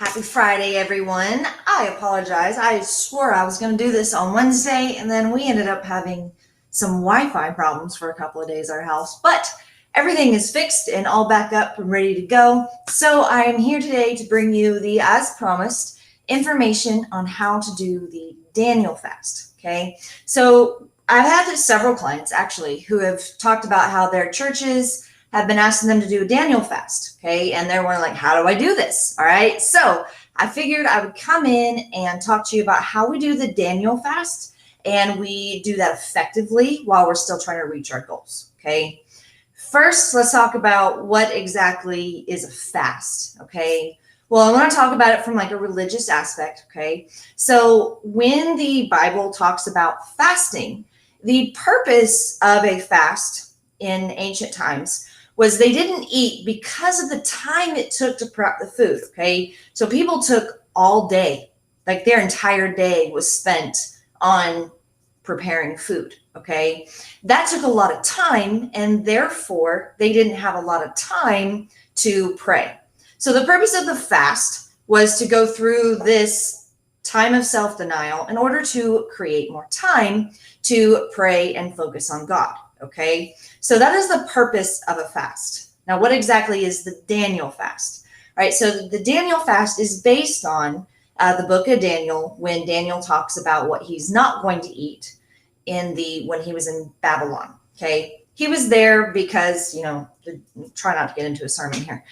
Happy Friday, everyone. I apologize. I swore I was going to do this on Wednesday, and then we ended up having some Wi-Fi problems for a couple of days at our house. But everything is fixed and all back up and ready to go. So I am here today to bring you the, as promised, information on how to do the Daniel fast. Okay. So I've had several clients actually who have talked about how their churches have been asking them to do a Daniel fast, okay? And they're wondering, like, how do I do this? All right, so I figured I would come in and talk to you about how we do the Daniel fast, and we do that effectively while we're still trying to reach our goals, okay? First, let's talk about what exactly is a fast, okay? Well, I want to talk about it from like a religious aspect, okay? So when the Bible talks about fasting, the purpose of a fast in ancient times was they didn't eat because of the time it took to prep the food, okay? So people took all day, like their entire day was spent on preparing food, okay? That took a lot of time, and therefore they didn't have a lot of time to pray. So the purpose of the fast was to go through this time of self-denial in order to create more time to pray and focus on God. Okay, so that is the purpose of a fast. Now, what exactly is the Daniel fast? All right, so the Daniel fast is based on the book of Daniel, when Daniel talks about what he's not going to eat when he was in Babylon. Okay, he was there because, try not to get into a sermon here.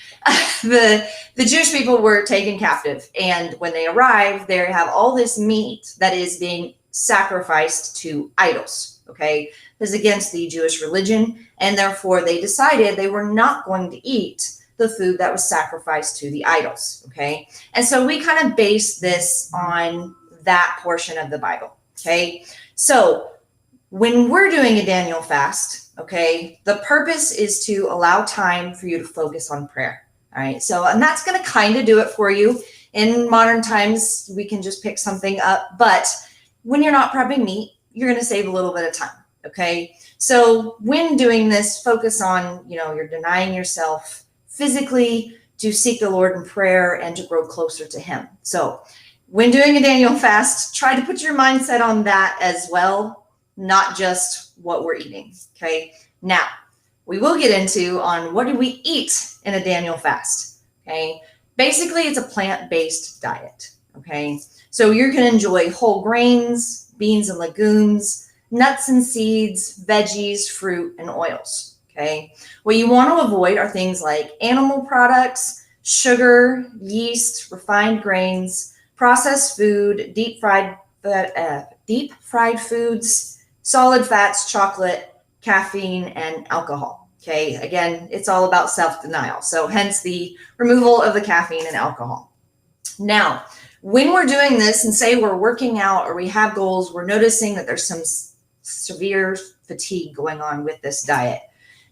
the Jewish people were taken captive, and when they arrive, they have all this meat that is being sacrificed to idols. Okay, this is against the Jewish religion, and therefore they decided they were not going to eat the food that was sacrificed to the idols. Okay, and so we kind of base this on that portion of the Bible. Okay, so when we're doing a Daniel fast, okay, the purpose is to allow time for you to focus on prayer. All right, so, and that's going to kind of do it for you. In modern times, we can just pick something up, but when you're not prepping meat, you're going to save a little bit of time. Okay, so when doing this, focus on, you're denying yourself physically to seek the Lord in prayer and to grow closer to Him. So when doing a Daniel fast, try to put your mindset on that as well, not just what we're eating. Okay, now we will get into on what do we eat in a Daniel fast. Okay, basically it's a plant-based diet. Okay, so you're going to enjoy whole grains, beans and legumes, nuts and seeds, veggies, fruit, and oils. Okay, what you want to avoid are things like animal products, sugar, yeast, refined grains, processed food, deep fried foods, solid fats, chocolate, caffeine, and alcohol. Okay, again, it's all about self-denial. So hence the removal of the caffeine and alcohol. Now, when we're doing this and say we're working out or we have goals, we're noticing that there's some severe fatigue going on with this diet.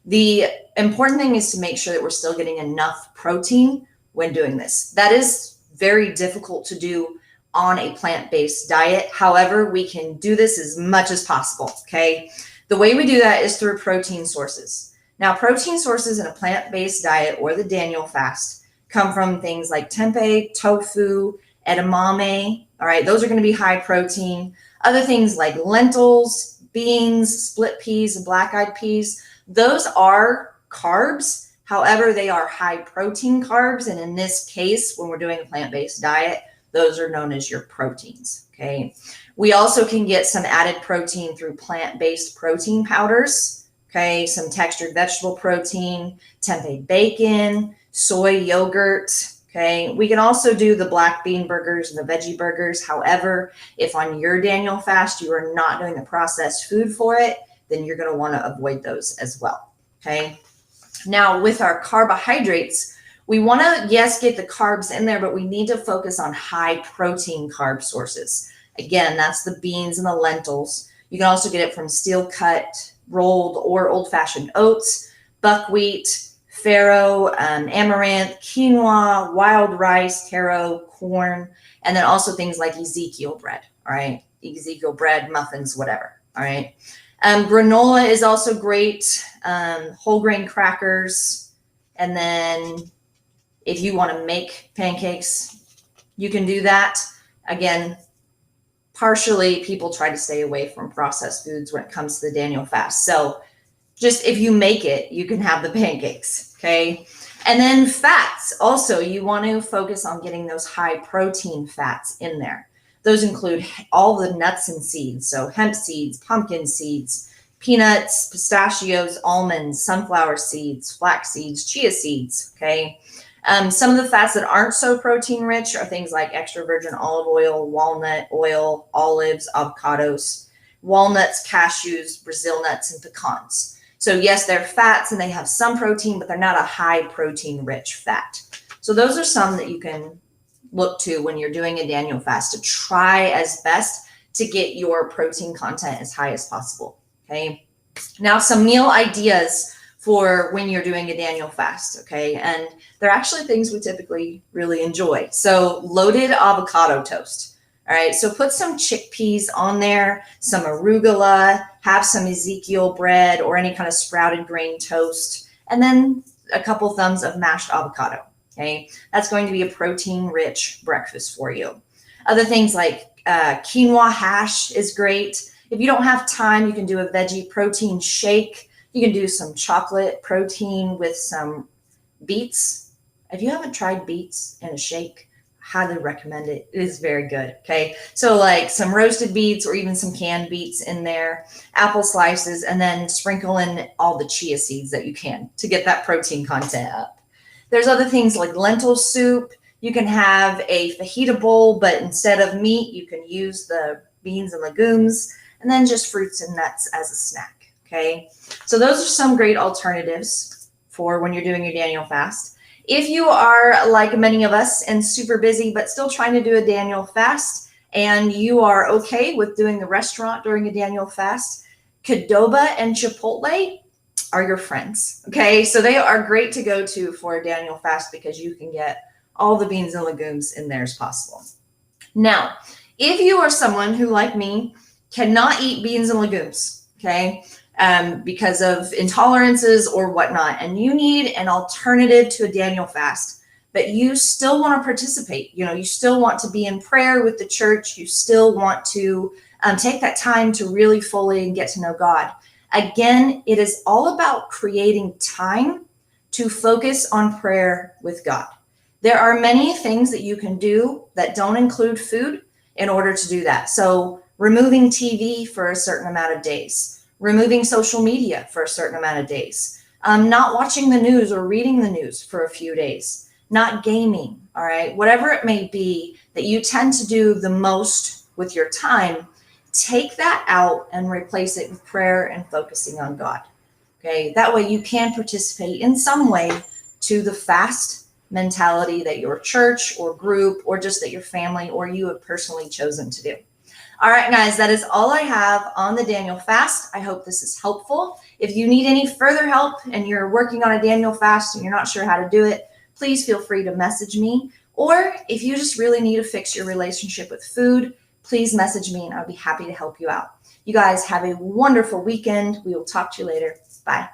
The important thing is to make sure that we're still getting enough protein when doing this. That is very difficult to do on a plant-based diet. However, we can do this as much as possible, okay? The way we do that is through protein sources. Now, protein sources in a plant-based diet or the Daniel fast come from things like tempeh, tofu, edamame. All right, those are going to be high protein. Other things like lentils, beans, split peas, and black-eyed peas, those are carbs. However, they are high protein carbs. And in this case, when we're doing a plant-based diet, those are known as your proteins. Okay. We also can get some added protein through plant-based protein powders. Okay. Some textured vegetable protein, tempeh bacon, soy yogurt. Okay, we can also do the black bean burgers and the veggie burgers. However, if on your Daniel fast you are not doing the processed food for it, then you're going to want to avoid those as well. Okay, now with our carbohydrates, we want to, yes, get the carbs in there, but we need to focus on high protein carb sources. Again, that's the beans and the lentils. You can also get it from steel cut, rolled, or old-fashioned oats, buckwheat, farro, amaranth, quinoa, wild rice, taro, corn, and then also things like Ezekiel bread, all right? Ezekiel bread, muffins, whatever, all right? Granola is also great, whole grain crackers, and then if you want to make pancakes, You can do that. Again, partially people try to stay away from processed foods when it comes to the Daniel fast. So just if you make it, you can have the pancakes, okay? And then fats, also, you want to focus on getting those high protein fats in there. Those include all the nuts and seeds, so hemp seeds, pumpkin seeds, peanuts, pistachios, almonds, sunflower seeds, flax seeds, chia seeds, okay? Some of the fats that aren't so protein rich are things like extra virgin olive oil, walnut oil, olives, avocados, walnuts, cashews, Brazil nuts, and pecans. So yes, they're fats and they have some protein, but they're not a high protein rich fat. So those are some that you can look to when you're doing a Daniel fast to try as best to get your protein content as high as possible. Okay. Now some meal ideas for when you're doing a Daniel fast. Okay. And they're actually things we typically really enjoy. So loaded avocado toast. All right, so put some chickpeas on there, some arugula, have some Ezekiel bread or any kind of sprouted grain toast, and then a couple thumbs of mashed avocado, okay? That's going to be a protein-rich breakfast for you. Other things like quinoa hash is great. If you don't have time, you can do a veggie protein shake. You can do some chocolate protein with some beets. If you haven't tried beets in a shake, highly recommend it. It is very good. Okay. So like some roasted beets or even some canned beets in there, apple slices, and then sprinkle in all the chia seeds that you can to get that protein content up. There's other things like lentil soup. You can have a fajita bowl, but instead of meat, you can use the beans and legumes, and then just fruits and nuts as a snack. Okay. So those are some great alternatives for when you're doing your Daniel fast. If you are like many of us and super busy, but still trying to do a Daniel fast, and you are okay with doing the restaurant during a Daniel fast, Qdoba and Chipotle are your friends. Okay, so they are great to go to for a Daniel fast because you can get all the beans and legumes in there as possible. Now, if you are someone who, like me, cannot eat beans and legumes, okay, because of intolerances or whatnot, and you need an alternative to a Daniel fast, but you still want to participate, you still want to be in prayer with the church, you still want to take that time to really fully and get to know God. Again, it is all about creating time to focus on prayer with God. There are many things that you can do that don't include food in order to do that. So removing TV for a certain amount of days, removing social media for a certain amount of days, not watching the news or reading the news for a few days, not gaming, all right? Whatever it may be that you tend to do the most with your time, take that out and replace it with prayer and focusing on God, okay? That way you can participate in some way to the fast mentality that your church or group or just that your family or you have personally chosen to do. All right, guys, that is all I have on the Daniel fast. I hope this is helpful. If you need any further help and you're working on a Daniel fast and you're not sure how to do it, please feel free to message me. Or if you just really need to fix your relationship with food, please message me and I'll be happy to help you out. You guys have a wonderful weekend. We will talk to you later. Bye.